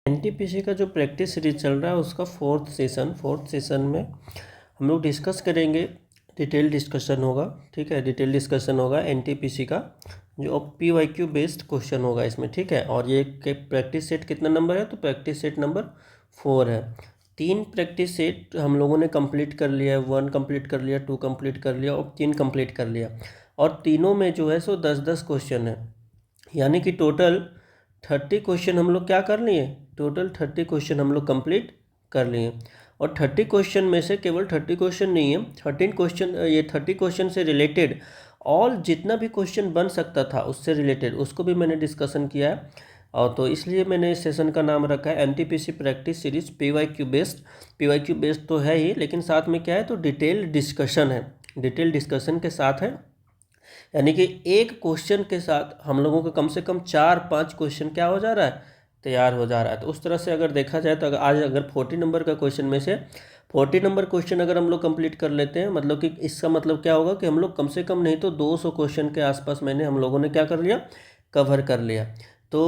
NTPC का जो practice series चल रहा है उसका फोर्थ सेशन में हम लोग डिस्कस करेंगे। डिटेल डिस्कशन होगा, ठीक है। डिटेल डिस्कशन होगा एनटीपीसी का, जो पीवाईक्यू बेस्ड क्वेश्चन होगा इसमें, ठीक है। और ये प्रैक्टिस सेट कितना नंबर है, तो प्रैक्टिस सेट नंबर 4 है। 3 प्रैक्टिस सेट हम लोगों ने कंप्लीट कर लिया है। 1 कंप्लीट कर लिया, 2 कंप्लीट कर लिया और 3 कंप्लीट कर लिया। और तीनों में जो है सो 10-10 क्वेश्चन है, यानी कि टोटल 30 क्वेश्चन हम लोग क्या कर लिए, टोटल 30 क्वेश्चन हम लोग कंप्लीट कर लिए। और 30 क्वेश्चन में से केवल 30 क्वेश्चन नहीं है, 13 क्वेश्चन, ये 30 क्वेश्चन से रिलेटेड ऑल जितना भी क्वेश्चन बन सकता था उससे रिलेटेड उसको भी मैंने डिस्कशन किया है। और तो इसलिए मैंने इस सेशन का नाम रखा है NTPC practice series PYQ based. PYQ based तो है ही, लेकिन साथ में क्या है, तो डिटेल डिस्कशन है। डिटेल डिस्कशन के साथ है, यानी कि एक क्वेश्चन के साथ हम लोगों का कम से कम 4-5 क्वेश्चन क्या हो जा रहा है, तैयार हो जा रहा है। तो उस तरह से अगर देखा जाए तो अगर 40 नंबर का क्वेश्चन में से 40 नंबर क्वेश्चन अगर हम लोग कंप्लीट कर लेते हैं, मतलब कि इसका मतलब क्या होगा कि हम लोग कम से कम नहीं तो 200 क्वेश्चन के आसपास हम लोगों ने क्या कर लिया, कवर कर लिया। तो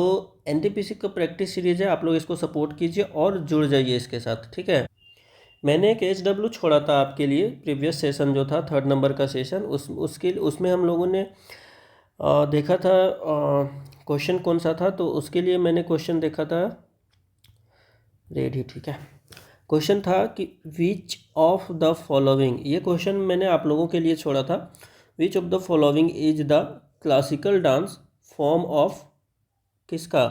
एनटीपीसी का प्रैक्टिस सीरीज है, आप लोग इसको सपोर्ट कीजिए और जुड़ जाइए इसके साथ, ठीक है। मैंने एक HW छोड़ा था आपके लिए, प्रीवियस सेशन जो था 3rd नंबर का सेशन, उसमें हम लोगों ने देखा था क्वेश्चन कौन सा था, तो उसके लिए मैंने क्वेश्चन देखा था, रेडी, ठीक है। क्वेश्चन था कि विच ऑफ द फॉलोइंग, ये क्वेश्चन मैंने आप लोगों के लिए छोड़ा था। विच of the following is the classical dance form of किसका,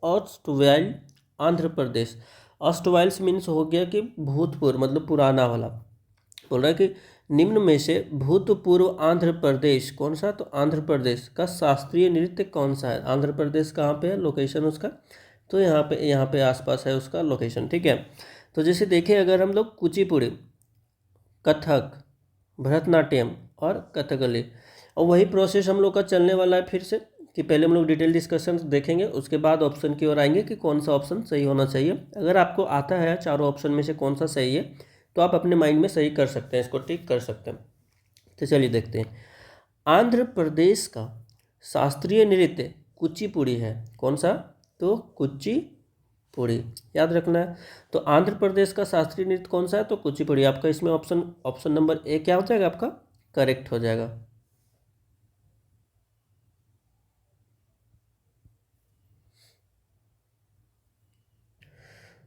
अर्स्टवाइल आंध्र प्रदेश। अर्स्टवाइल्स मीन्स हो गया कि भूतपूर्व, मतलब पुराना वाला। बोल रहा है कि निम्न में से भूतपूर्व आंध्र प्रदेश कौन सा, तो आंध्र प्रदेश का शास्त्रीय नृत्य कौन सा है। आंध्र प्रदेश कहाँ पे है लोकेशन उसका, तो यहाँ पे आसपास है उसका लोकेशन, ठीक है। तो जैसे देखें, अगर हम लोग कुचिपुड़ी, कथक, भरतनाट्यम और कथकली, और वही प्रोसेस हम लोग का चलने वाला है फिर से, कि पहले हम लोग डिटेल डिस्कशन देखेंगे, उसके बाद ऑप्शन की ओर आएंगे कि कौन सा ऑप्शन सही होना चाहिए। अगर आपको आता है चारों ऑप्शन में से कौन सा सही है, तो आप अपने माइंड में सही कर सकते हैं, इसको टिक कर सकते हैं। तो चलिए देखते हैं। आंध्र प्रदेश का शास्त्रीय नृत्य कुचिपुड़ी है, कौन सा, तो कुचिपुड़ी, याद रखना है। तो आंध्र प्रदेश का शास्त्रीय नृत्य कौन सा है, तो कुचिपुड़ी। आपका इसमें ऑप्शन नंबर ए क्या हो जाएगा, आपका करेक्ट हो जाएगा।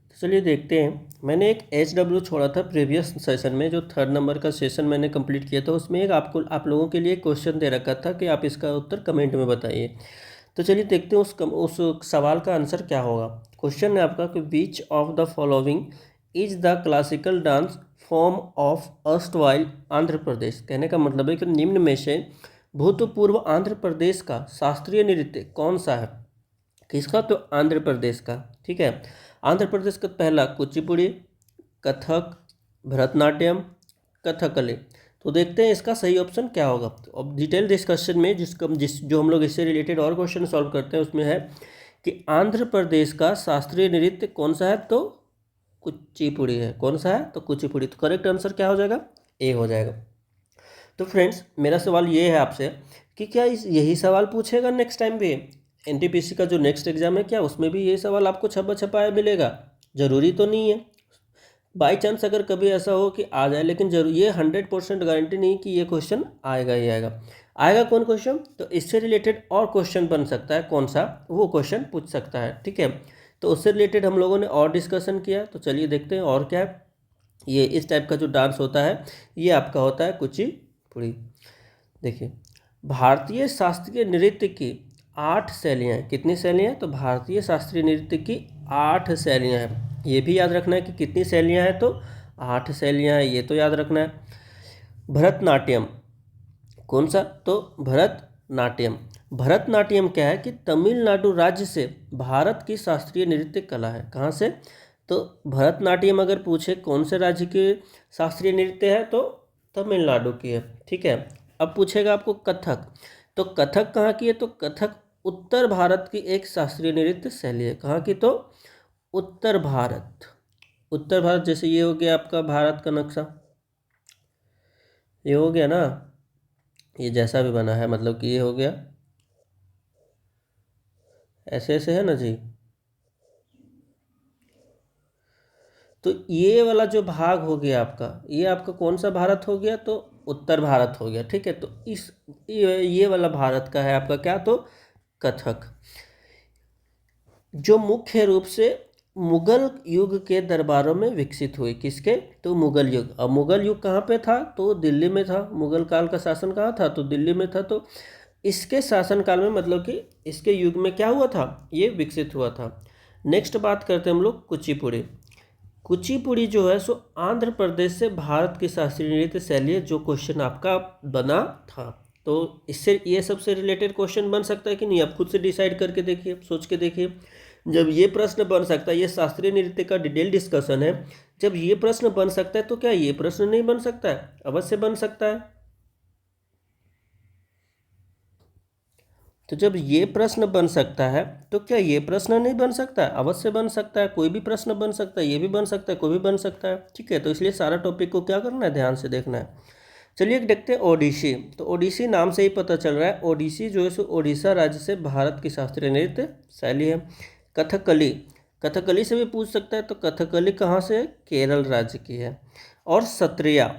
तो चलिए देखते हैं। मैंने एक HW छोड़ा था प्रीवियस सेशन में, जो 3rd नंबर का सेशन मैंने कंप्लीट किया था, उसमें एक आप लोगों के लिए क्वेश्चन दे रखा था कि आप इसका उत्तर कमेंट में बताइए। तो चलिए देखते हैं उस सवाल का आंसर क्या होगा। क्वेश्चन है आपका कि which of the following is the classical dance form of erstwhile Andhra Pradesh. कहने का मतलब है कि निम्न में से भूतपूर्व आंध्र प्रदेश का शास्त्रीय नृत्य कौन सा है, किसका, तो आंध्र प्रदेश का, ठीक है। आंध्र प्रदेश का पहला कुचिपुड़ी, कथक, भरतनाट्यम, कथकली। तो देखते हैं इसका सही ऑप्शन क्या होगा। तो अब डिटेल डिस्कशन में जो हम लोग इससे रिलेटेड और क्वेश्चन सॉल्व करते हैं, उसमें है कि आंध्र प्रदेश का शास्त्रीय नृत्य कौन सा है, तो कुचिपुड़ी है। कौन सा है, तो कुचिपुड़ी। तो करेक्ट आंसर क्या हो जाएगा, ए हो जाएगा। तो फ्रेंड्स, मेरा सवाल ये है आपसे कि क्या यही सवाल पूछेगा नेक्स्ट टाइम भी एनटीपीसी का जो नेक्स्ट एग्जाम है, क्या उसमें भी ये सवाल आपको छपा छपाया मिलेगा? ज़रूरी तो नहीं है, बाई चांस अगर कभी ऐसा हो कि आ जाए, लेकिन जरूर ये 100% गारंटी नहीं कि ये क्वेश्चन आएगा ही आएगा। आएगा कौन क्वेश्चन, तो इससे रिलेटेड और क्वेश्चन बन सकता है, कौन सा, वो क्वेश्चन पूछ सकता है, ठीक है। तो उससे रिलेटेड हम लोगों ने और डिस्कशन किया। तो चलिए देखते हैं और क्या है। ये इस टाइप का जो डांस होता है, ये आपका होता है कुचिपुड़ी। देखिए, भारतीय शास्त्रीय नृत्य की 8 शैलियाँ हैं। कितनी शैलियाँ हैं, तो भारतीय शास्त्रीय नृत्य की 8 शैलियाँ हैं। ये भी याद रखना है कि कितनी शैलियाँ हैं, तो 8 शैलियाँ हैं, ये तो याद रखना है। भरतनाट्यम कौन सा, तो भरतनाट्यम। भरतनाट्यम क्या है कि तमिलनाडु राज्य से भारत की शास्त्रीय नृत्य कला है। कहाँ से, तो भरतनाट्यम अगर पूछे कौन से राज्य की शास्त्रीय नृत्य है, तो तमिलनाडु की है, ठीक है। अब पूछेगा आपको कथक, तो कथक कहाँ की है, तो कथक उत्तर भारत की एक शास्त्रीय नृत्य शैली है। कहाँ की, तो उत्तर भारत। उत्तर भारत, जैसे ये हो गया आपका भारत का नक्शा, ये हो गया ना, ये जैसा भी बना है, मतलब कि ये हो गया, ऐसे ऐसे है ना जी। तो ये वाला जो भाग हो गया आपका, ये आपका कौन सा भारत हो गया, तो उत्तर भारत हो गया, ठीक है। तो इस ये वाला भारत का है आपका क्या, तो कथक, जो मुख्य रूप से मुगल युग के दरबारों में विकसित हुई। किसके, तो मुगल युग। अब मुगल युग कहाँ पे था, तो दिल्ली में था। मुगल काल का शासन कहाँ था, तो दिल्ली में था। तो इसके शासनकाल में, मतलब कि इसके युग में क्या हुआ था, ये विकसित हुआ था। नेक्स्ट बात करते हैं हम लोग कुचिपुड़ी। कुचिपुड़ी जो है सो आंध्र प्रदेश से भारत की शास्त्रीय नृत्य शैली है, जो क्वेश्चन आपका बना था। तो इससे ये सबसे रिलेटेड क्वेश्चन बन सकता है कि नहीं, आप खुद से डिसाइड करके देखिए, सोच के देखिए। जब ये प्रश्न बन सकता है, ये शास्त्रीय नृत्य का डिटेल डिस्कशन है, जब ये प्रश्न बन सकता है तो क्या ये प्रश्न नहीं बन सकता है, अवश्य बन सकता है। तो जब ये प्रश्न बन सकता है तो क्या ये प्रश्न नहीं बन सकता है, अवश्य बन सकता है। कोई भी प्रश्न बन सकता है, ये भी बन सकता है, कोई भी बन सकता है, ठीक है। तो इसलिए सारा टॉपिक को क्या करना है, ध्यान से देखना है। चलिए एक देखते हैं ओडिसी। तो ओडिसी नाम से ही पता चल रहा है, ओडिसी जो है सो ओडिशा राज्य से भारत की शास्त्रीय नृत्य शैली है। कथकली, कथकली से भी पूछ सकता है, तो कथकली कहाँ से है, केरल राज्य की है। और सत्रिया,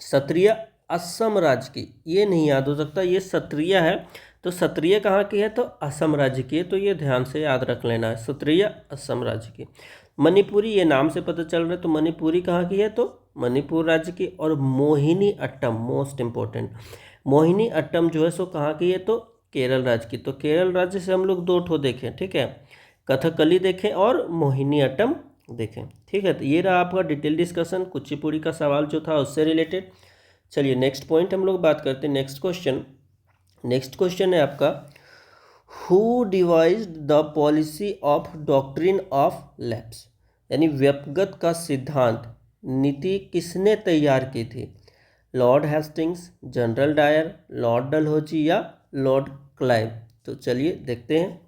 सत्रिया असम राज्य की, ये नहीं याद हो सकता, ये सत्रिया है। तो सत्रिया कहाँ की है, तो असम राज्य की है। तो ये ध्यान से याद रख लेना है, सत्रिया असम राज्य की। मणिपुरी, ये नाम से पता चल रहा है, तो मणिपुरी कहाँ की है, तो मणिपुर राज्य की। और मोहिनी अट्टम, मोस्ट इंपॉर्टेंट, मोहिनी अट्टम जो है सो कहाँ की है, तो केरल राज्य की। तो केरल राज्य से हम लोग दो ठो देखें, ठीक है, कथकली देखें और मोहिनी अट्टम देखें, ठीक है। तो ये रहा आपका डिटेल डिस्कशन कुचिपुड़ी का सवाल जो था उससे रिलेटेड। चलिए नेक्स्ट पॉइंट हम लोग बात करते हैं, नेक्स्ट क्वेश्चन। नेक्स्ट क्वेश्चन है आपका, who devised the policy of doctrine of lapse, यानी व्यक्तिगत का सिद्धांत नीति किसने तैयार की थी। Lord Hastings, General Dyer, Lord Dalhousie या लॉर्ड क्लाइव। तो चलिए देखते हैं,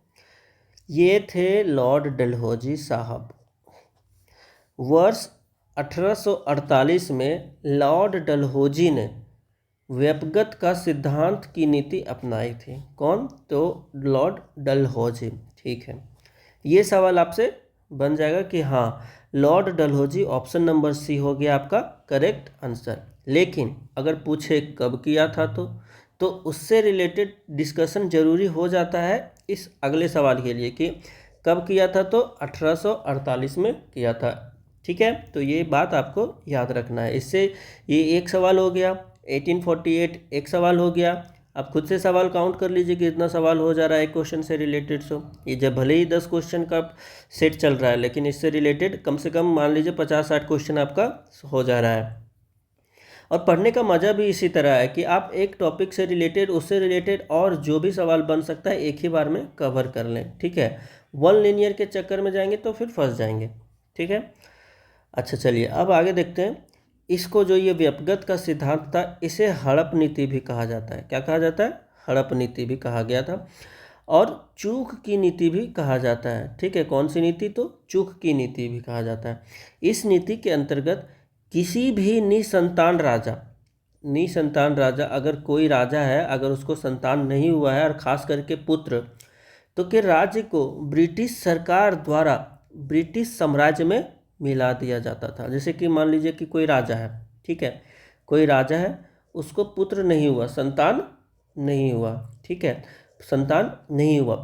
ये थे लॉर्ड डलहौजी साहब। वर्ष 1848 में लॉर्ड डलहौजी ने व्यक्तिगत का सिद्धांत की नीति अपनाई थी। कौन, तो लॉर्ड डलहौजी, ठीक है। ये सवाल आपसे बन जाएगा कि हाँ Lord Dalhousie, option number C हो गया आपका करेक्ट आंसर। लेकिन अगर पूछे कब किया था, तो उससे रिलेटेड डिस्कशन जरूरी हो जाता है इस अगले सवाल के लिए कि कब किया था, तो 1848 में किया था, ठीक है। तो ये बात आपको याद रखना है। इससे ये एक सवाल हो गया, 1848 एक सवाल हो गया। आप खुद से सवाल काउंट कर लीजिए कि इतना सवाल हो जा रहा है एक क्वेश्चन से रिलेटेड। सो ये जब भले ही 10 क्वेश्चन का सेट चल रहा है, लेकिन इससे रिलेटेड कम से कम मान लीजिए 50-60 क्वेश्चन आपका हो जा रहा है। और पढ़ने का मज़ा भी इसी तरह है कि आप एक टॉपिक से रिलेटेड, उससे रिलेटेड और जो भी सवाल बन सकता है एक ही बार में कवर कर लें, ठीक है। वन लिनियर के चक्कर में जाएंगे तो फिर फंस जाएंगे, ठीक है। अच्छा चलिए अब आगे देखते हैं। इसको जो ये व्यक्तिगत का सिद्धांत था, इसे हड़प नीति भी कहा जाता है। क्या कहा जाता है, हड़प नीति भी कहा गया था। और चूक की नीति भी कहा जाता है, ठीक है। कौन सी नीति, तो चूक की नीति भी कहा जाता है। इस नीति के अंतर्गत किसी भी निसंतान राजा, अगर कोई राजा है, अगर उसको संतान नहीं हुआ है और ख़ास करके पुत्र, तो के राज्य को ब्रिटिश सरकार द्वारा ब्रिटिश साम्राज्य में मिला दिया जाता था। जैसे कि मान लीजिए कि कोई राजा है, ठीक है, कोई राजा है, उसको पुत्र नहीं हुआ, संतान नहीं हुआ, ठीक है, संतान नहीं हुआ,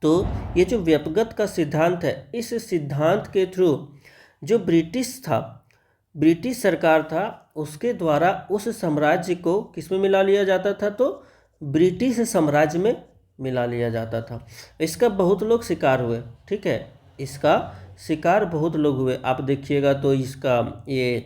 तो ये जो व्यक्तिगत का सिद्धांत है, इस सिद्धांत के थ्रू जो ब्रिटिश सरकार था, उसके द्वारा उस साम्राज्य को किस में मिला लिया जाता था, तो ब्रिटिश साम्राज्य में मिला लिया जाता था। इसका बहुत लोग शिकार हुए, ठीक है, इसका शिकार बहुत लोग हुए। आप देखिएगा तो इसका ये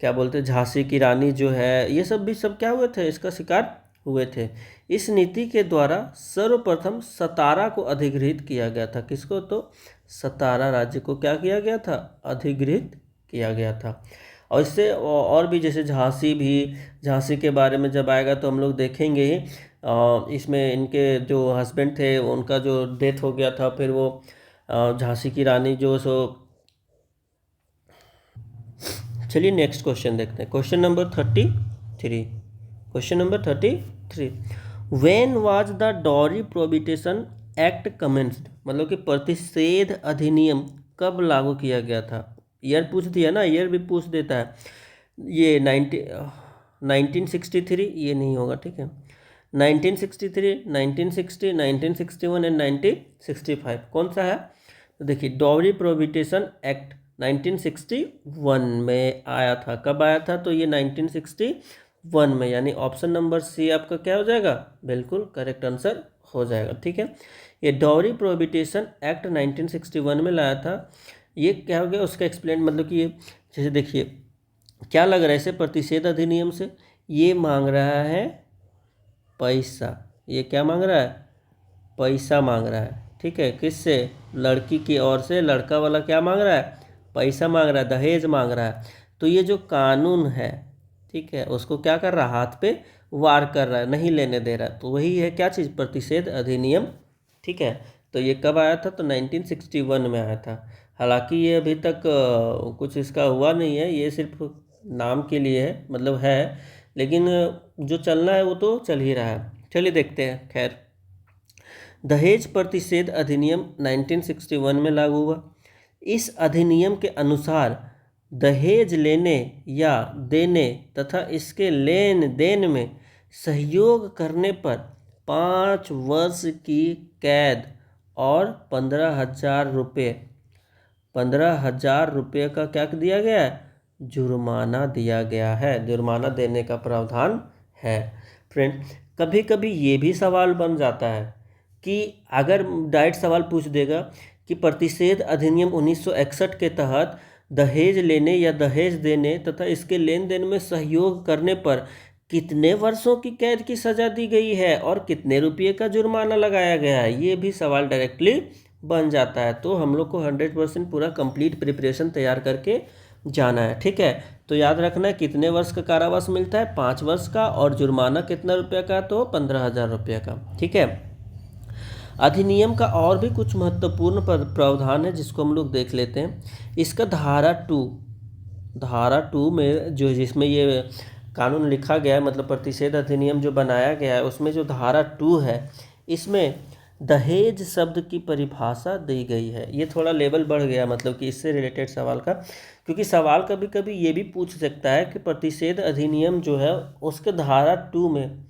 क्या बोलते हैं, झांसी की रानी जो है, ये सब भी सब क्या हुए थे, इसका शिकार हुए थे। इस नीति के द्वारा सर्वप्रथम सतारा को अधिग्रहित किया गया था। किसको, तो सतारा राज्य को क्या किया गया था, अधिग्रहित किया गया था। और इससे और भी, जैसे झांसी के बारे में जब आएगा तो हम लोग देखेंगे ही। इसमें इनके जो हस्बैंड थे उनका जो डेथ हो गया था, फिर वो झांसी की रानी जो सो। चलिए नेक्स्ट क्वेश्चन देखते हैं, question number 33। Question number 33, when was the dowry prohibition act commenced, मतलब कि प्रतिषेध अधिनियम कब लागू किया गया था। ईयर पूछ दिया ना, ईयर भी पूछ देता है। ये 1963 ये नहीं होगा, ठीक है। 1963, 1960, 1961 एंड 1965 कौन सा है? तो देखिए डॉवरी प्रोहिबिशन एक्ट 1961 में आया था। कब आया था? तो ये 1961 में, यानी ऑप्शन नंबर सी आपका क्या हो जाएगा? बिल्कुल करेक्ट आंसर हो जाएगा, ठीक है। ये डॉवरी प्रोहिबिशन एक्ट 1961 में लाया था। ये क्या हो गया उसका एक्सप्लेन, मतलब कि ये जैसे देखिए क्या लग रहा है इसे प्रतिषेध अधिनियम से, ये मांग रहा है पैसा। ये क्या मांग रहा है? पैसा मांग रहा है, ठीक है। किससे? लड़की की ओर से लड़का वाला क्या मांग रहा है? पैसा मांग रहा है, दहेज मांग रहा है। तो ये जो कानून है, ठीक है, उसको क्या कर रहा है? हाथ पे वार कर रहा है, नहीं लेने दे रहा है। तो वही है क्या चीज़? प्रतिषेध अधिनियम, ठीक है। तो ये कब आया था? तो 1961 में आया था। हालांकि ये अभी तक कुछ इसका हुआ नहीं है, ये सिर्फ नाम के लिए है, मतलब है, लेकिन जो चलना है वो तो चल ही रहा है। चलिए देखते हैं। खैर, दहेज प्रतिषेध अधिनियम 1961 में लागू हुआ। इस अधिनियम के अनुसार दहेज लेने या देने तथा इसके लेन देन में सहयोग करने पर 5 वर्ष की कैद और 15,000 रुपये, 15,000 रुपये का क्या दिया गया है? जुर्माना दिया गया है। जुर्माना देने का प्रावधान है। फ्रेंड, कभी कभी ये भी सवाल बन जाता है कि अगर डायरेक्ट सवाल पूछ देगा कि प्रतिषेध अधिनियम 1961 के तहत दहेज लेने या दहेज देने तथा इसके लेन देन में सहयोग करने पर कितने वर्षों की कैद की सज़ा दी गई है और कितने रुपये का जुर्माना लगाया गया है, ये भी सवाल डायरेक्टली बन जाता है। तो हम लोग को 100% पूरा कंप्लीट प्रिपरेशन तैयार करके जाना है, ठीक है। तो याद रखना है कितने वर्ष का कारावास मिलता है? 5 वर्ष का। और जुर्माना कितना रुपये का? तो 15,000 रुपये का, ठीक है। अधिनियम का और भी कुछ महत्वपूर्ण प्रावधान है जिसको हम लोग देख लेते हैं। इसका धारा 2 में जो जिसमें ये कानून लिखा गया है, मतलब प्रतिषेध अधिनियम जो बनाया गया है, उसमें जो धारा 2 है, इसमें दहेज शब्द की परिभाषा दी गई है। ये थोड़ा लेवल बढ़ गया, मतलब कि इससे रिलेटेड सवाल का, क्योंकि सवाल कभी कभी ये भी पूछ सकता है कि प्रतिषेध अधिनियम जो है उसके धारा 2 में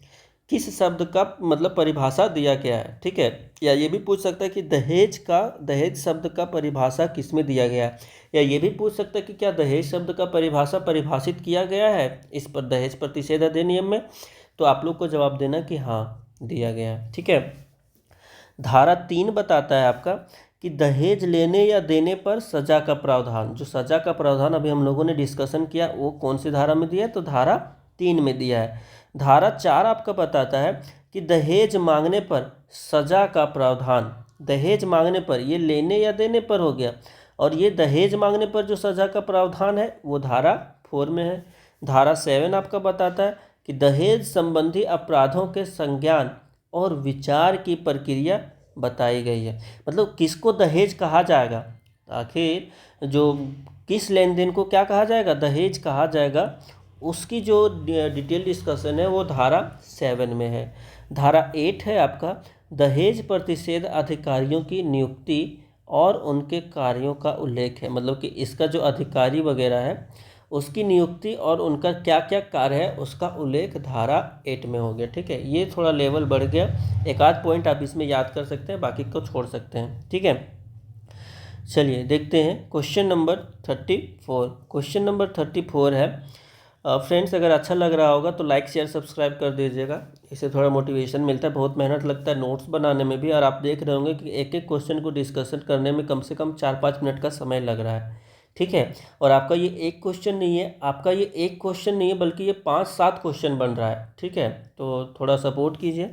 किस शब्द का मतलब परिभाषा दिया गया है, ठीक है। या ये भी पूछ सकता है कि दहेज शब्द का परिभाषा किस में दिया गया है। या ये भी पूछ सकता है कि क्या दहेज शब्द का परिभाषा परिभाषित किया गया है इस पर दहेज प्रतिषेध अधिनियम में। तो आप लोग को जवाब देना कि हाँ दिया गया है, ठीक है। धारा 3 बताता है आपका कि दहेज लेने या देने पर सजा का प्रावधान। जो सजा का प्रावधान अभी हम लोगों ने डिस्कशन किया वो कौन सी धारा में दिया है? तो धारा 3 में दिया है। धारा 4 आपका बताता है कि दहेज मांगने पर सजा का प्रावधान। दहेज मांगने पर, ये लेने या देने पर हो गया, और ये दहेज मांगने पर जो सजा का प्रावधान है वो धारा 4 में है। धारा 7 आपका बताता है कि दहेज संबंधी अपराधों के संज्ञान और विचार की प्रक्रिया बताई गई है। मतलब किसको दहेज कहा जाएगा, आखिर जो किस लेन देन को क्या कहा जाएगा? दहेज कहा जाएगा, उसकी जो डिटेल डिस्कशन है वो धारा 7 में है। धारा 8 है आपका दहेज प्रतिषेध अधिकारियों की नियुक्ति और उनके कार्यों का उल्लेख है। मतलब कि इसका जो अधिकारी वगैरह है उसकी नियुक्ति और उनका क्या क्या कार्य है उसका उल्लेख धारा 8 में हो गया, ठीक है। ये थोड़ा लेवल बढ़ गया, एक आध पॉइंट आप इसमें याद कर सकते हैं, बाकी को छोड़ सकते हैं, ठीक है। चलिए देखते हैं क्वेश्चन नंबर 34। क्वेश्चन नंबर 34 है, फ्रेंड्स अगर अच्छा लग रहा होगा तो लाइक शेयर सब्सक्राइब कर दीजिएगा, इससे थोड़ा मोटिवेशन मिलता है। बहुत मेहनत लगता है नोट्स बनाने में भी, और आप देख रहे होंगे कि एक एक क्वेश्चन को डिस्कशन करने में कम से कम 4-5 मिनट का समय लग रहा है, ठीक है। और आपका ये एक क्वेश्चन नहीं है, आपका ये एक क्वेश्चन नहीं है, बल्कि ये 5-7 क्वेश्चन बन रहा है, ठीक है। तो थोड़ा सपोर्ट कीजिए।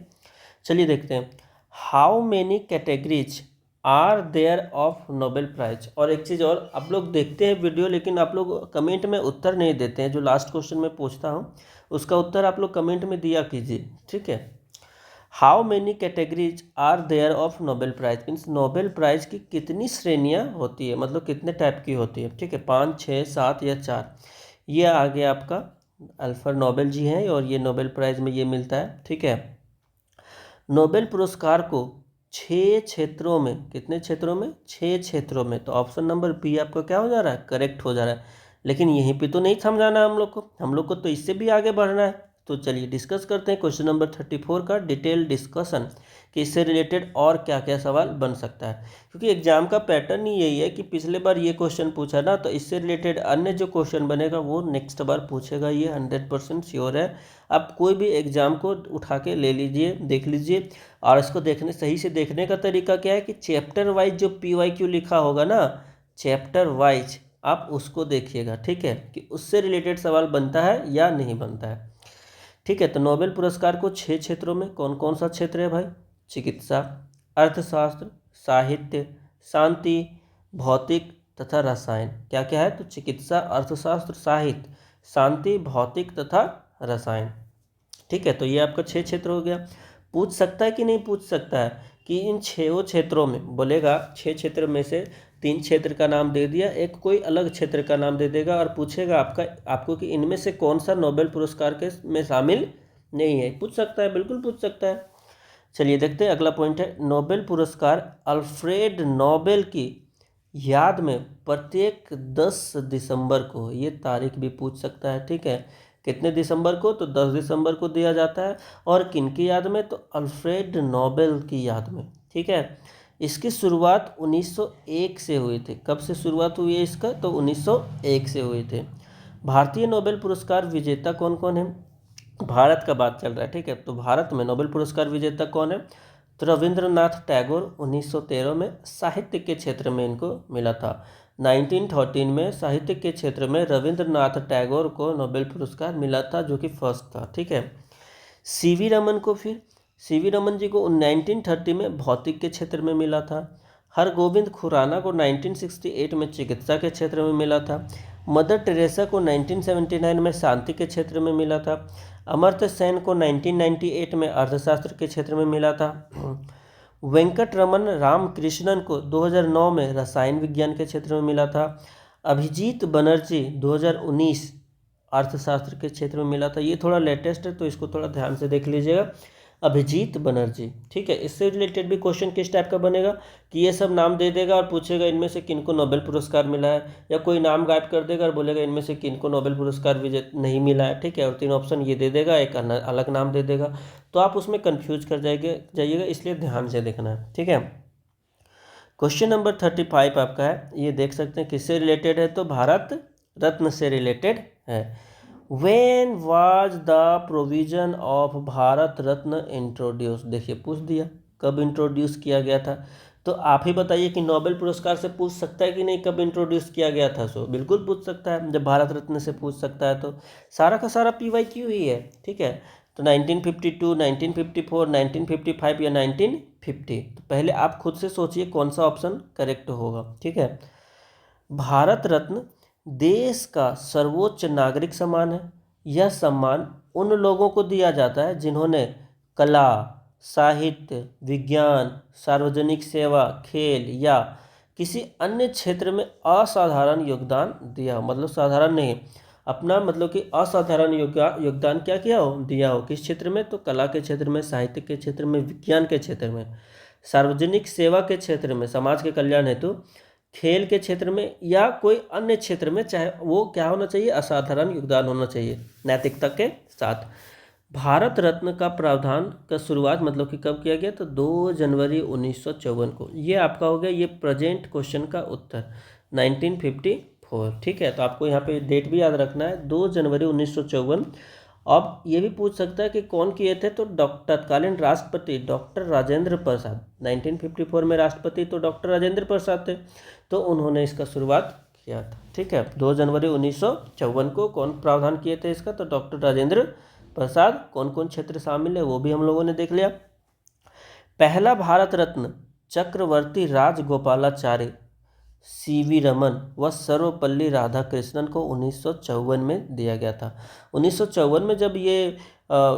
चलिए देखते हैं, how many categories are there of Nobel prize. और एक चीज़ और, आप लोग देखते हैं वीडियो लेकिन आप लोग कमेंट में उत्तर नहीं देते हैं। जो लास्ट क्वेश्चन मैं पूछता हूँ उसका उत्तर आप लोग कमेंट में दिया कीजिए, ठीक है। How many categories are there of Nobel prize means Nobel prize की कितनी श्रेणियाँ होती है, मतलब कितने टाइप की होती है, ठीक है। 5, 6, 7 या 4। ये आ गया आपका अल्फ्रेड नोबेल जी हैं और ये नोबेल प्राइज़ में ये मिलता है, ठीक है। नोबेल पुरस्कार को 6 क्षेत्रों में, कितने क्षेत्रों में? 6 क्षेत्रों में। तो ऑप्शन नंबर बी आपका क्या हो जा रहा है? करेक्ट हो जा रहा है। लेकिन यहीं पे तो नहीं समझाना हम लोग को तो इससे भी आगे बढ़ना है। तो चलिए डिस्कस करते हैं क्वेश्चन नंबर 34 का डिटेल डिस्कशन कि इससे रिलेटेड और क्या क्या सवाल बन सकता है, क्योंकि एग्जाम का पैटर्न ही यही है कि पिछले बार ये क्वेश्चन पूछा ना, तो इससे रिलेटेड अन्य जो क्वेश्चन बनेगा वो नेक्स्ट बार पूछेगा, ये 100% श्योर है। आप कोई भी एग्जाम को उठा के ले लीजिए, देख लीजिए। और इसको देखने सही से देखने का तरीका क्या है कि चैप्टर वाइज जो PYQ लिखा होगा ना, चैप्टर वाइज आप उसको देखिएगा, ठीक है, कि उससे रिलेटेड सवाल बनता है या नहीं बनता है। ठीक है, तो नोबेल पुरस्कार को 6 क्षेत्रों में, कौन कौन सा क्षेत्र है भाई? चिकित्सा, अर्थशास्त्र, साहित्य, शांति, भौतिक तथा रसायन। क्या क्या है? तो चिकित्सा, अर्थशास्त्र, साहित्य, शांति, भौतिक तथा रसायन। ठीक है, तो ये आपका 6 क्षेत्र हो गया। पूछ सकता है कि नहीं पूछ सकता है कि इन 6 क्षेत्रों में बोलेगा, 6 क्षेत्र में से 3 क्षेत्र का नाम दे दिया, एक कोई अलग क्षेत्र का नाम दे देगा और पूछेगा आपको कि इनमें से कौन सा नोबेल पुरस्कार के में शामिल नहीं है। पूछ सकता है, बिल्कुल पूछ सकता है। चलिए देखते हैं, अगला पॉइंट है नोबेल पुरस्कार अल्फ्रेड नोबेल की याद में प्रत्येक 10 दिसंबर को, ये तारीख भी पूछ सकता है। ठीक है, कितने दिसंबर को? तो 10 दिसंबर को दिया जाता है। और किन की याद में? तो अल्फ्रेड नोबेल की याद में। ठीक है, इसकी शुरुआत 1901 से हुई थी। कब से शुरुआत हुई है इसका? तो 1901 से हुई थी। भारतीय नोबेल पुरस्कार विजेता कौन कौन है? भारत का बात चल रहा है, ठीक है, तो भारत में नोबेल पुरस्कार विजेता कौन है? तो रविंद्रनाथ टैगोर 1913 में साहित्य के क्षेत्र में इनको मिला था। 1913 में साहित्य के क्षेत्र में रविंद्रनाथ टैगोर को नोबेल पुरस्कार मिला था, जो कि फर्स्ट था। ठीक है, सीवी रमन जी को 1930 में भौतिक के क्षेत्र में मिला था। हरगोविंद खुराना को 1968 में चिकित्सा के क्षेत्र में मिला था। मदर टेरेसा को 1979 में शांति के क्षेत्र में मिला था। अमर्त्य सेन को 1998 में अर्थशास्त्र के क्षेत्र में मिला था। वेंकट रमन रामकृष्णन को 2009 में रसायन विज्ञान के क्षेत्र में मिला था। अभिजीत बनर्जी 2019 अर्थशास्त्र के क्षेत्र में मिला था। ये थोड़ा लेटेस्ट है, तो इसको थोड़ा ध्यान से देख लीजिएगा, अभिजीत बनर्जी। ठीक है, इससे रिलेटेड भी क्वेश्चन किस टाइप का बनेगा कि ये सब नाम दे देगा और पूछेगा इनमें से किनको नोबेल पुरस्कार मिला है, या कोई नाम गायब कर देगा और बोलेगा इनमें से किनको नोबेल पुरस्कार विजय नहीं मिला है। ठीक है, और 3 ऑप्शन ये दे देगा, एक अलग नाम दे देगा, तो आप उसमें कन्फ्यूज कर जाइएगा, इसलिए ध्यान से देखना है। ठीक है, क्वेश्चन नंबर 35 आपका है, ये देख सकते हैं किससे रिलेटेड है? तो भारत रत्न से रिलेटेड है। When was the provision of Bharat Ratna introduce? देखिए पूछ दिया, कब इंट्रोड्यूस किया गया था? तो आप ही बताइए कि नोबेल पुरस्कार से पूछ सकता है कि नहीं कब इंट्रोड्यूस किया गया था? सो बिल्कुल पूछ सकता है, जब भारत रत्न से पूछ सकता है तो सारा का सारा PYQ ही है। ठीक है, तो 1952, 1954, 1955 या 1950? तो पहले आप खुद से सोचिए कौन सा ऑप्शन करेक्ट होगा। ठीक है, भारत रत्न देश का सर्वोच्च नागरिक सम्मान है। यह सम्मान उन लोगों को दिया जाता है जिन्होंने कला, साहित्य, विज्ञान, सार्वजनिक सेवा, खेल या किसी अन्य क्षेत्र में असाधारण योगदान दिया हो। मतलब साधारण नहीं, अपना मतलब कि असाधारण योगदान क्या किया हो? दिया हो। किस क्षेत्र में? तो कला के क्षेत्र में, साहित्य के क्षेत्र में, विज्ञान के क्षेत्र में, सार्वजनिक सेवा के क्षेत्र में, समाज के कल्याण हेतु, खेल के क्षेत्र में, या कोई अन्य क्षेत्र में, चाहे वो क्या होना चाहिए? असाधारण योगदान होना चाहिए नैतिकता के साथ। भारत रत्न का प्रावधान का शुरुआत मतलब कि कब किया गया? तो 2 जनवरी 1954 को। ये आपका हो गया ये प्रेजेंट क्वेश्चन का उत्तर 1954। ठीक है, तो आपको यहाँ पे डेट भी याद रखना है, 2 जनवरी 1954। अब ये भी पूछ सकता है कि कौन किए थे? तो तत्कालीन राष्ट्रपति डॉक्टर राजेंद्र प्रसाद। 1954 में राष्ट्रपति तो डॉक्टर राजेंद्र प्रसाद थे, तो उन्होंने इसका शुरुआत किया था। ठीक है, 2 जनवरी 1954 को कौन प्रावधान किए थे इसका? तो डॉक्टर राजेंद्र प्रसाद। कौन कौन क्षेत्र शामिल है वो भी हम लोगों ने देख लिया। पहला भारत रत्न चक्रवर्ती राजगोपालाचारी, सीवी रमन व सर्वपल्ली राधाकृष्णन को 1954 में दिया गया था। 1954 में जब ये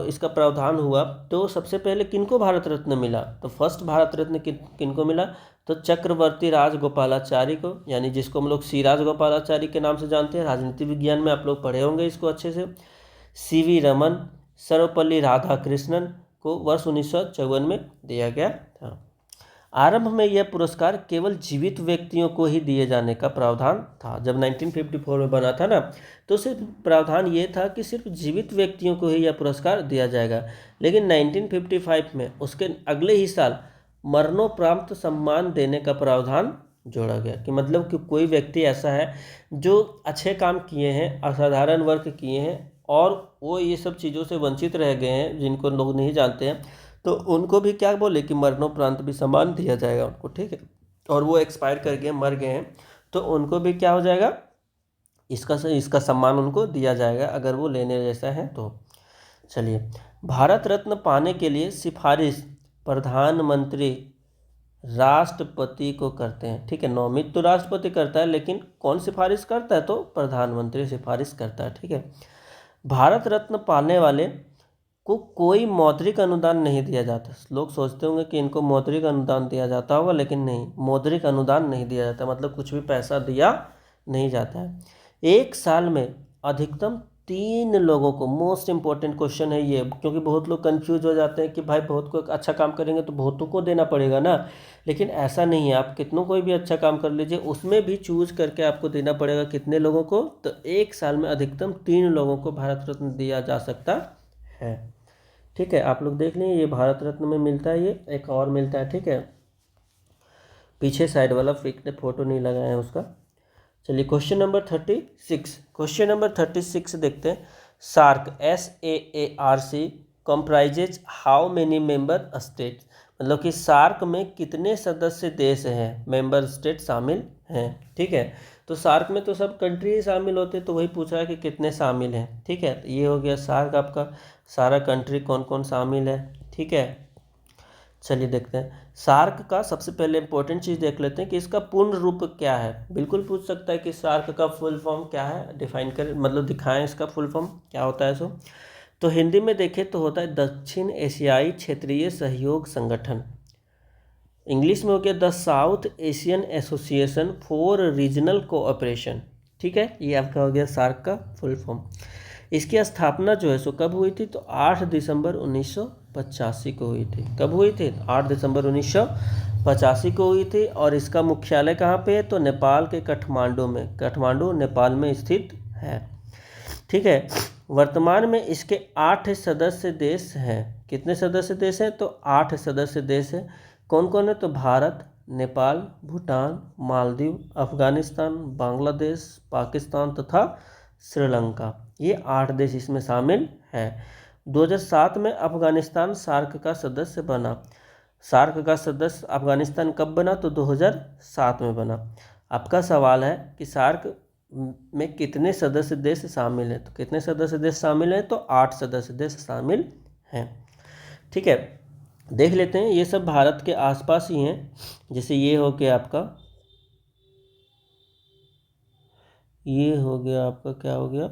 इसका प्रावधान हुआ तो सबसे पहले किनको भारत रत्न मिला? तो फर्स्ट भारत रत्न किनको मिला? तो चक्रवर्ती राजगोपालाचारी को, यानी जिसको हम लोग सी राजगोपालाचारी के नाम से जानते हैं, राजनीति विज्ञान में आप लोग पढ़े होंगे इसको अच्छे से। सीवी रमन, सर्वपल्ली राधाकृष्णन को वर्ष 1954 में दिया गया था। आरंभ में यह पुरस्कार केवल जीवित व्यक्तियों को ही दिए जाने का प्रावधान था। जब 1954 में बना था ना, तो सिर्फ प्रावधान ये था कि सिर्फ जीवित व्यक्तियों को ही यह पुरस्कार दिया जाएगा। लेकिन 1955 में उसके अगले ही साल मरणोपरांत सम्मान देने का प्रावधान जोड़ा गया, कि मतलब कि कोई व्यक्ति ऐसा है जो अच्छे काम किए हैं, असाधारण वर्क किए हैं और वो ये सब चीज़ों से वंचित रह गए हैं जिनको लोग नहीं जानते हैं, तो उनको भी क्या बोले कि मरणोपरांत भी सम्मान दिया जाएगा उनको, ठीक है। और वो एक्सपायर कर गए, मर गए हैं, तो उनको भी क्या हो जाएगा, इसका सम्मान उनको दिया जाएगा अगर वो लेने जैसा है तो। चलिए, भारत रत्न पाने के लिए सिफारिश प्रधानमंत्री राष्ट्रपति को करते हैं, ठीक है। नौमित तो राष्ट्रपति करता है, लेकिन कौन सिफारिश करता है, तो प्रधानमंत्री सिफारिश करता है, ठीक है। भारत रत्न पाने वाले को कोई मौद्रिक अनुदान नहीं दिया जाता। लोग सोचते होंगे कि इनको मौद्रिक अनुदान दिया जाता होगा, लेकिन नहीं, मौद्रिक अनुदान नहीं दिया जाता, मतलब कुछ भी पैसा दिया नहीं जाता है। एक साल में अधिकतम 3 लोगों को, मोस्ट इंपॉर्टेंट क्वेश्चन है ये, क्योंकि बहुत लोग कंफ्यूज हो जाते हैं कि भाई बहुत को अच्छा काम करेंगे तो बहुतों को देना पड़ेगा ना, लेकिन ऐसा नहीं है। आप कितनों कोई भी अच्छा काम कर लीजिए, उसमें भी चूज करके आपको देना पड़ेगा कितने लोगों को, तो एक साल में अधिकतम 3 लोगों को भारत रत्न दिया जा सकता है, ठीक है। आप लोग देख लें, ये भारत रत्न में मिलता है, ये एक और मिलता है, ठीक है। पीछे साइड वाला फोटो नहीं लगाया है उसका। चलिए, क्वेश्चन नंबर 36। क्वेश्चन नंबर 36 देखते हैं। SAARC, SAARC comprises how many member states, मतलब कि सार्क में कितने सदस्य देश हैं, मेंबर स्टेट शामिल हैं, ठीक है। तो सार्क में तो सब कंट्री शामिल होते, तो वही पूछा है कि कितने शामिल हैं, ठीक है। तो ये हो गया सार्क, आपका सारा कंट्री कौन कौन शामिल है, ठीक है। चलिए देखते हैं, सार्क का सबसे पहले इंपॉर्टेंट चीज़ देख लेते हैं कि इसका पूर्ण रूप क्या है। बिल्कुल पूछ सकता है कि सार्क का फुल फॉर्म क्या है, डिफाइन करें, मतलब दिखाएं इसका फुल फॉर्म क्या होता है। सो तो हिंदी में देखें तो होता है दक्षिण एशियाई क्षेत्रीय सहयोग संगठन। इंग्लिश में हो गया the south Asian association for regional cooperation, ठीक है। ये आपका हो गया सार्क का फुल फॉर्म। इसकी स्थापना जो है सो कब हुई थी, तो 8 दिसंबर 1985 को हुई थी। कब हुई थी, 8 दिसंबर 1985 को हुई थी। और इसका मुख्यालय कहाँ पे है, तो नेपाल के काठमांडू में, काठमांडू नेपाल में स्थित है, ठीक है। वर्तमान में इसके 8 सदस्य देश हैं। कितने सदस्य देश हैं, तो 8 सदस्य देश हैं। कौन कौन है, तो भारत, नेपाल, भूटान, मालदीव, अफगानिस्तान, बांग्लादेश, पाकिस्तान तथा श्रीलंका। ये 8 देश इसमें शामिल है। 2007 में अफगानिस्तान सार्क का सदस्य बना। सार्क का सदस्य अफगानिस्तान कब बना, तो 2007 में बना। आपका सवाल है कि सार्क में कितने सदस्य देश शामिल हैं, तो कितने सदस्य देश शामिल हैं, तो 8 सदस्य देश शामिल हैं, ठीक है। देख लेते हैं, ये सब भारत के आसपास ही हैं। जैसे ये हो गया आपका, ये हो गया आपका, क्या हो गया,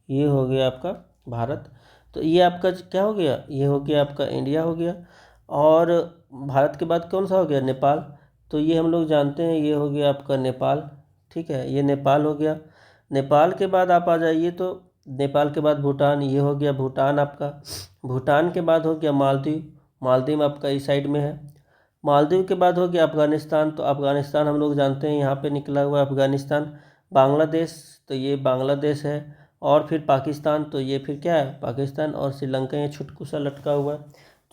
ये हो गया आपका भारत। तो ये आपका क्या हो गया, ये हो गया आपका इंडिया हो गया। और भारत के बाद कौन सा हो गया, नेपाल। तो ये हम लोग जानते हैं, ये हो गया आपका नेपाल, ठीक है। ये नेपाल हो गया। नेपाल के बाद आप आ जाइए, तो नेपाल के बाद भूटान, ये हो गया भूटान आपका। भूटान के बाद हो गया मालदीव, मालदीव आपका इस साइड में है। मालदीव के बाद हो गया अफगानिस्तान, तो अफगानिस्तान हम लोग जानते हैं यहाँ पे निकला हुआ है अफगानिस्तान। बांग्लादेश, तो ये बांग्लादेश है। और फिर पाकिस्तान, तो ये फिर क्या है, पाकिस्तान। और श्रीलंका ये छुटकू सा लटका हुआ है।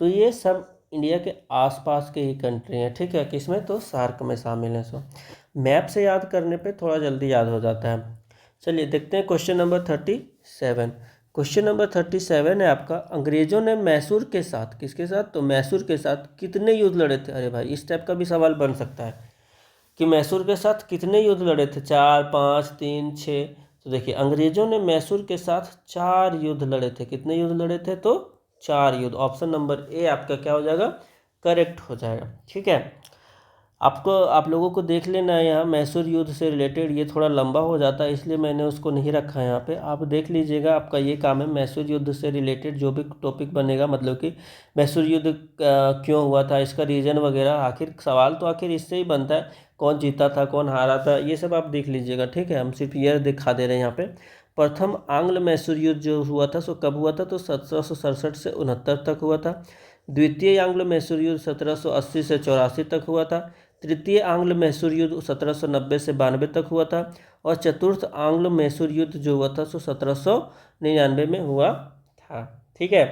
तो ये सब इंडिया के आसपास के ही कंट्री हैं, ठीक है। किसमें, तो सार्क में शामिल है। सो मैप से याद करने पे थोड़ा जल्दी याद हो जाता है। चलिए देखते हैं क्वेश्चन नंबर 37। क्वेश्चन नंबर 37 है आपका, अंग्रेजों ने मैसूर के साथ, किसके साथ, तो मैसूर के साथ कितने युद्ध लड़े थे। अरे भाई, इस टाइप का भी सवाल बन सकता है कि मैसूर के साथ कितने युद्ध लड़े थे, 4, 5, 3, 6। तो देखिए, अंग्रेजों ने मैसूर के साथ 4 युद्ध लड़े थे। कितने युद्ध लड़े थे, तो 4 युद्ध। ऑप्शन नंबर ए आपका क्या हो जाएगा, करेक्ट हो जाएगा, ठीक है। आप लोगों को देख लेना है यहाँ मैसूर युद्ध से रिलेटेड, ये थोड़ा लंबा हो जाता है इसलिए मैंने उसको नहीं रखा है यहाँ पे। आप देख लीजिएगा, आपका ये काम है, मैसूर युद्ध से रिलेटेड जो भी टॉपिक बनेगा, मतलब कि मैसूर युद्ध क्यों हुआ था, इसका रीज़न वगैरह, आखिर सवाल तो आखिर इससे ही बनता है। कौन जीता था, कौन हारा था, ये सब आप देख लीजिएगा, ठीक है। हम सिर्फ ये दिखा दे रहे हैं यहाँ पे। प्रथम आंग्ल मैसूर युद्ध जो हुआ था सो कब हुआ था, तो 1767 से 69 तक हुआ था। द्वितीय आंग्ल मैसूर युद्ध 1780 से 84 तक हुआ था। तृतीय आंग्ल मैसूर युद्ध 1790 से 92 तक हुआ था। और चतुर्थ आंग्ल मैसूर युद्ध जो हुआ था सो 1799 में हुआ था, ठीक है।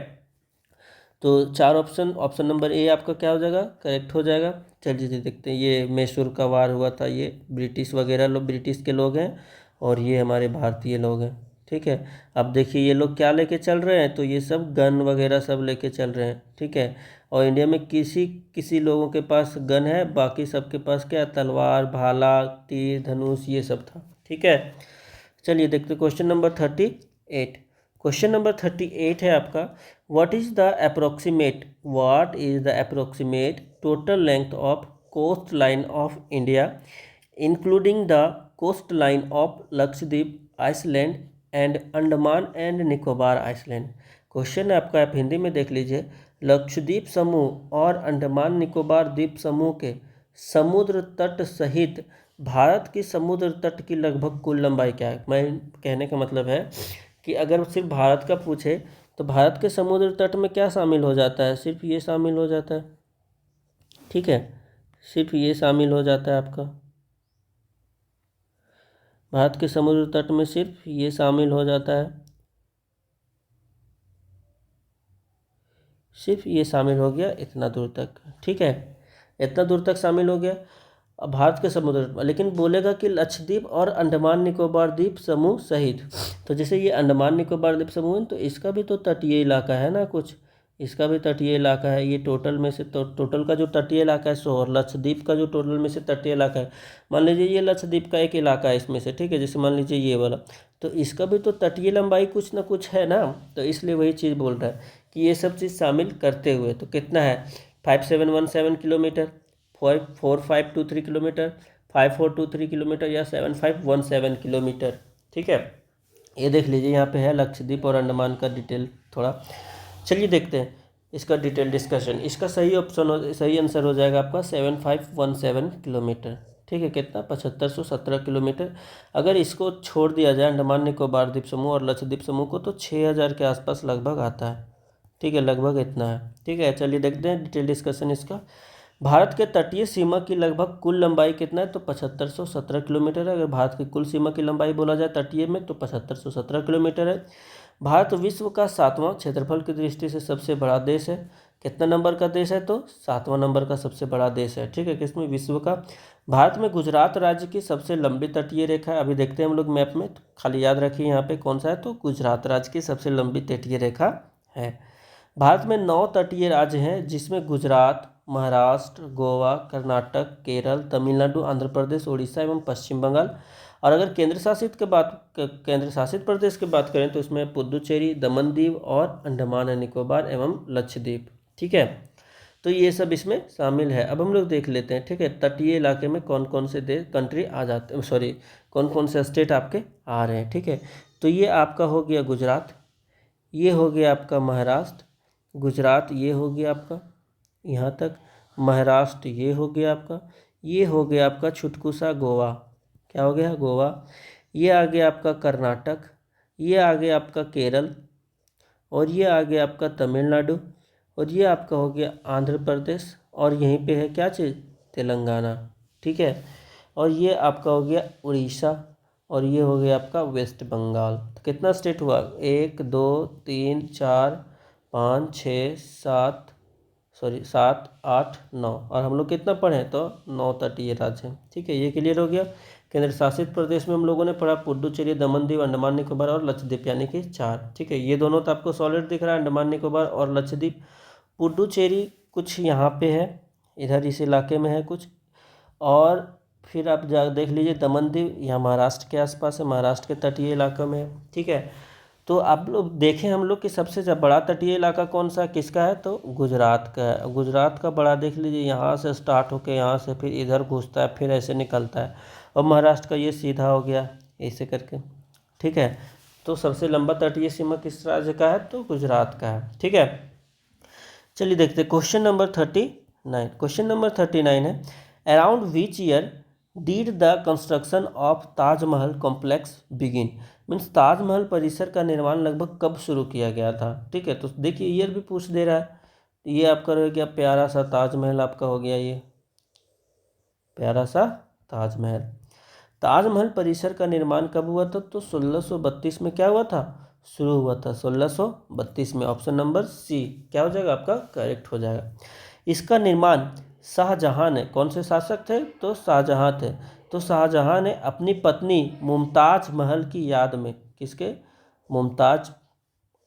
तो 4 ऑप्शन, ऑप्शन नंबर ए आपका क्या हो जाएगा, करेक्ट हो जाएगा। चलिए देखते हैं, ये मैसूर का वार हुआ था, ये ब्रिटिश वगैरह लोग, ब्रिटिश के लोग हैं, और ये हमारे भारतीय लोग हैं, ठीक है। अब देखिए ये लोग क्या लेके चल रहे हैं, तो ये सब गन वगैरह सब लेके चल रहे हैं, ठीक है। और इंडिया में किसी किसी लोगों के पास गन है, बाकी सबके पास क्या, तलवार, भाला, तीर, धनुष, ये सब था, ठीक है। चलिए देखते क्वेश्चन नंबर 38। क्वेश्चन नंबर 38 है आपका, what is the approximate total length of coast line of India including the coast line of Lakshadweep island and Andaman and Nicobar island. Question है आपका, आप हिंदी में देख लीजिए, लक्षद्वीप समूह और अंडमान निकोबार द्वीप समूह के समुद्र तट सहित भारत की समुद्र तट की लगभग कुल लंबाई क्या है। मैं कहने का मतलब है कि अगर सिर्फ भारत का पूछे तो भारत के समुद्र तट में क्या शामिल हो जाता है, सिर्फ ये शामिल हो जाता है, ठीक है, सिर्फ ये शामिल हो जाता है आपका, भारत के समुद्र तट में सिर्फ ये शामिल हो जाता है, सिर्फ ये शामिल हो गया इतना दूर तक, ठीक है, इतना दूर तक शामिल हो गया अब भारत के समुद्र। लेकिन बोलेगा कि लक्षद्वीप और अंडमान निकोबार द्वीप समूह सहित, तो जैसे ये अंडमान निकोबार द्वीप समूह है तो इसका भी तो तटीय इलाका है ना कुछ, इसका भी तटीय इलाका है, ये टोटल में से तो टोटल का जो तटीय इलाका है सो, और लक्षद्वीप का जो टोटल में से तटीय इलाका है, मान लीजिए ये लक्षद्वीप का एक इलाका है इसमें से, ठीक है, जैसे मान लीजिए ये वाला, तो इसका भी तो तटीय लंबाई कुछ ना कुछ है ना, तो इसलिए वही चीज़ बोल रहा है कि ये सब चीज़ शामिल करते हुए, तो कितना है 5717 किलोमीटर, 4523 किलोमीटर, 5423 किलोमीटर, या 7517 किलोमीटर, ठीक है। ये देख लीजिए यहाँ पे है लक्षद्वीप और अंडमान का डिटेल थोड़ा। चलिए देखते हैं इसका डिटेल डिस्कशन। इसका सही ऑप्शन सही आंसर हो जाएगा आपका 7517 किलोमीटर, ठीक है। कितना 7517 किलोमीटर। अगर इसको छोड़ दिया जाए अंडमान निकोबार द्वीप समूह और लक्षद्वीप समूह को तो 6000 के आसपास लगभग आता है, ठीक है, लगभग इतना है, ठीक है। चलिए देखते हैं डिटेल डिस्कशन इसका। भारत के तटीय सीमा की लगभग कुल लंबाई कितना है, तो 7517 किलोमीटर है। अगर भारत की कुल सीमा की लंबाई बोला जाए तटीय में तो 7517 किलोमीटर है। भारत विश्व का 7वां क्षेत्रफल की दृष्टि से सबसे बड़ा देश है। कितना नंबर का देश है, तो 7वां नंबर का सबसे बड़ा देश है, ठीक है, किसमें, विश्व का। भारत में गुजरात राज्य की सबसे लंबी तटीय रेखा है, अभी देखते हैं हम लोग मैप में, तो खाली याद रखिए यहाँ पे कौन सा है, तो गुजरात राज्य की सबसे लंबी तटीय रेखा है। भारत में 9 तटीय राज्य हैं जिसमें गुजरात, महाराष्ट्र, गोवा, कर्नाटक, केरल, तमिलनाडु, आंध्र प्रदेश, उड़ीसा एवं पश्चिम बंगाल। और अगर केंद्र शासित प्रदेश की बात करें तो इसमें पुदुचेरी, दमन दीव और अंडमान एंड निकोबार एवं लक्षद्वीप, ठीक है। तो ये सब इसमें शामिल है। अब हम लोग देख लेते हैं, ठीक है, तटीय इलाके में कौन कौन से देश कंट्री आ जाते हैं, सॉरी कौन कौन से स्टेट आपके आ रहे हैं, ठीक है। तो ये आपका हो गया गुजरात, ये हो गया आपका महाराष्ट्र, गुजरात ये हो गया आपका यहाँ तक, महाराष्ट्र ये हो गया आपका, ये हो गया आपका छुटकू सा गोवा, क्या हो गया, गोवा, ये आ गया आपका कर्नाटक, ये आ गया आपका केरल, और ये आ गया आपका तमिलनाडु, और ये आपका हो गया आंध्र प्रदेश, और यहीं पे है क्या चीज़, तेलंगाना, ठीक है। और ये आपका हो गया उड़ीसा, और ये हो गया आपका वेस्ट बंगाल। तो कितना स्टेट हुआ, 1 2 3 4 5 6 7 8 9, और हम लोग कितना पढ़े तो 9 तटीय राज्य हैं, ठीक है, ये क्लियर हो गया। केंद्र शासित प्रदेश में हम लोगों ने पढ़ा पुडुचेरी, दमन दीव, अंडमान निकोबार और लक्षद्वीप, यानी कि 4, ठीक है। ये दोनों तो आपको सॉलिड दिख रहा है, अंडमान निकोबार और लक्षद्वीप। पुडुचेरी कुछ यहाँ पे है, इधर इस इलाके में है कुछ, और फिर आप जा देख लीजिए दमन दीव, यहाँ महाराष्ट्र के आसपास है, महाराष्ट्र के तटीय इलाका में है, ठीक है। तो आप लोग देखें हम लोग कि सबसे बड़ा तटीय इलाका कौन सा किसका है, तो गुजरात का है। गुजरात का बड़ा देख लीजिए, यहाँ से स्टार्ट होकर यहाँ से फिर इधर घुसता है, फिर ऐसे निकलता है, और महाराष्ट्र का ये सीधा हो गया ऐसे करके, ठीक है। तो सबसे लंबा तटीय सीमा किस राज्य का है, तो गुजरात का है, ठीक है। चलिए देखते हैं क्वेश्चन नंबर 39। क्वेश्चन नंबर 39 है, around which year did the construction of Taj Mahal complex begin, means Taj Mahal परिसर का निर्माण लगभग कब शुरू किया गया था। ठीक है, तो देखिए ईयर भी पूछ दे रहा है। ये आपका रह गया प्यारा सा ताजमहल, आपका हो गया ये प्यारा सा ताजमहल। ताजमहल परिसर का निर्माण कब हुआ था, तो 1632 में क्या हुआ था, शुरू हुआ था 1632 में। ऑप्शन नंबर सी क्या हो जाएगा आपका, करेक्ट हो जाएगा। इसका निर्माण शाहजहां ने, कौन से शासक थे, तो शाहजहां थे, तो शाहजहां ने अपनी पत्नी मुमताज महल की याद में, किसके, मुमताज,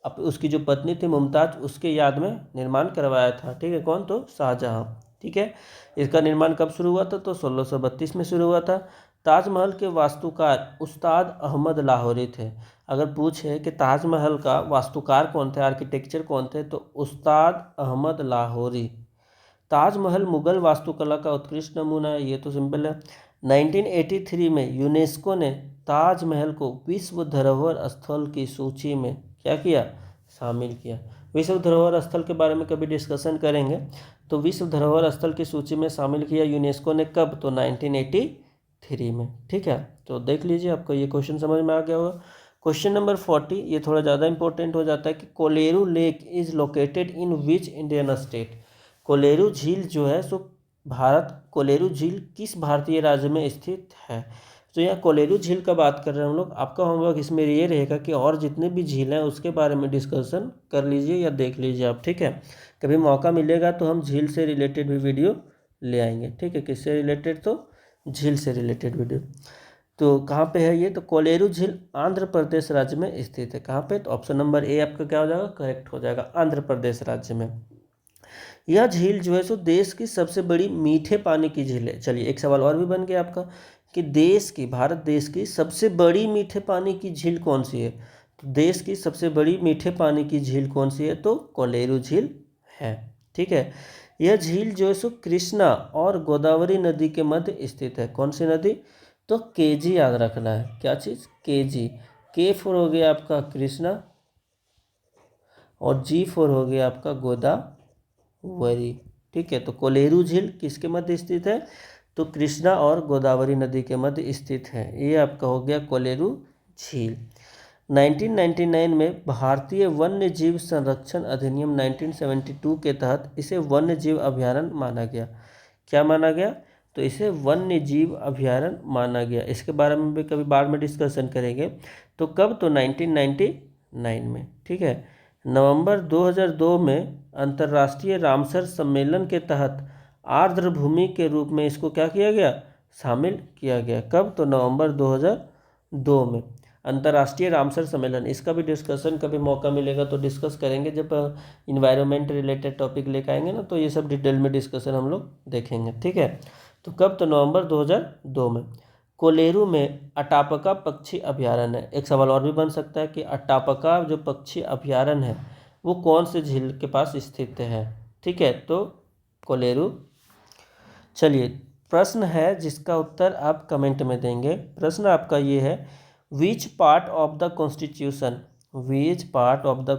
उसकी जो पत्नी थी मुमताज, उसके याद में निर्माण करवाया था। ठीक है, कौन, तो शाहजहां। ठीक है, इसका निर्माण कब शुरू हुआ था, तो 1632 में शुरू हुआ था। ताजमहल के वास्तुकार उस्ताद अहमद लाहौरी थे। अगर पूछे कि ताजमहल का वास्तुकार कौन थे, आर्किटेक्चर कौन थे, तो उस्ताद अहमद लाहौरी। ताजमहल मुगल वास्तुकला का उत्कृष्ट नमूना है, ये तो सिंपल है। 1983 में यूनेस्को ने ताजमहल को विश्व धरोहर स्थल की सूची में क्या किया, शामिल किया। विश्व धरोहर स्थल के बारे में कभी डिस्कशन करेंगे। तो विश्व धरोहर स्थल की सूची में शामिल किया यूनेस्को ने कब, तो 1983 में। ठीक है, तो देख लीजिए आपको ये क्वेश्चन समझ में आ गया होगा। क्वेश्चन नंबर 40, ये थोड़ा ज़्यादा इंपॉर्टेंट हो जाता है कि Kolleru lake is located in which Indian state. Kolleru झील जो है सो कोलेरू झील किस भारतीय राज्य में स्थित है। तो यहाँ कोलेरू झील का बात कर रहे हैं हम लोग। आपका होमवर्क इसमें ये रहेगा कि और जितने भी झील हैं उसके बारे में डिस्कशन कर लीजिए या देख लीजिए आप। ठीक है, कभी मौका मिलेगा तो हम झील से रिलेटेड भी वीडियो ले आएंगे। ठीक है, किससे रिलेटेड, तो झील से रिलेटेड वीडियो। तो कहाँ पे है ये, तो कोलेरू झील आंध्र प्रदेश राज्य में स्थित है। कहाँ पे, तो ऑप्शन नंबर ए आपका क्या हो जाएगा, करेक्ट हो जाएगा, आंध्र प्रदेश राज्य में। यह झील जो है सो देश की सबसे बड़ी मीठे पानी की झील है। चलिए एक सवाल और भी बन गया आपका कि भारत देश की सबसे बड़ी मीठे पानी की झील कौन सी है। तो देश की सबसे बड़ी मीठे पानी की झील कौन सी है, तो कोलेरू झील है। ठीक है, यह झील जो है सो कृष्णा और गोदावरी नदी के मध्य स्थित है। कौन सी नदी, तो केजी याद रखना है, क्या चीज़, केजी। के फोर हो गया आपका कृष्णा और जी फोर हो गया आपका गोदावरी। ठीक है, तो कोलेरू झील किसके मध्य स्थित है, तो कृष्णा और गोदावरी नदी के मध्य स्थित है। ये आपका हो गया कोलेरू झील। 1999 में भारतीय वन्य जीव संरक्षण अधिनियम 1972 के तहत इसे वन्य जीव अभयारण्य माना गया। क्या माना गया, तो इसे वन्य जीव अभयारण्य माना गया। इसके बारे में भी कभी बाद में डिस्कशन करेंगे। तो कब, तो 1999 में। ठीक है, नवंबर 2002 में अंतर्राष्ट्रीय रामसर सम्मेलन के तहत आर्द्र भूमि के रूप में इसको क्या किया गया, शामिल किया गया। कब, तो नवंबर 2002 में अंतर्राष्ट्रीय रामसर सम्मेलन। इसका भी डिस्कशन कभी मौका मिलेगा तो डिस्कस करेंगे, जब इन्वायरमेंट रिलेटेड टॉपिक लेकर आएंगे ना, तो ये सब डिटेल में डिस्कशन हम लोग देखेंगे। ठीक है, तो कब, तो नवंबर 2002 में। कोलेरू में अटापका पक्षी अभयारण्य है। एक सवाल और भी बन सकता है कि अटापका जो पक्षी अभयारण्य है वो कौन से झील के पास स्थित है। ठीक है, तो कोलेरू। चलिए प्रश्न है जिसका उत्तर आप कमेंट में देंगे। प्रश्न आपका ये है, which part of the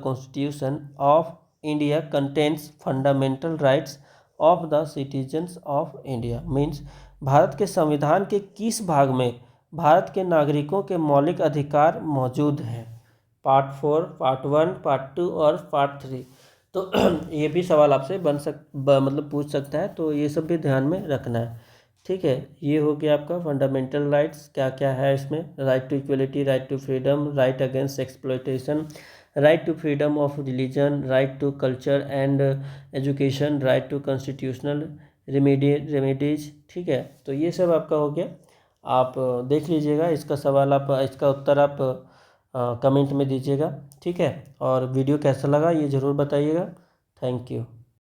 constitution of India contains fundamental rights of the citizens of India. Means Bharat के संविधान के किस भाग में भारत के नागरिकों के मौलिक अधिकार मौजूद हैं। पार्ट 4, पार्ट 1, पार्ट 2 और पार्ट 3। तो ये भी सवाल आपसे मतलब पूछ सकता है, तो ये सब भी ध्यान में रखना है। ठीक है, ये हो गया आपका फंडामेंटल राइट्स, क्या क्या है इसमें, right to equality, right to freedom, right against exploitation, right to freedom of religion, right to culture and education, right to constitutional remedies. ठीक है, तो ये सब आपका हो गया। आप देख लीजिएगा, इसका सवाल आप, इसका उत्तर आप कमेंट में दीजिएगा। ठीक है, और वीडियो कैसा लगा ये ज़रूर बताइएगा। Thank you.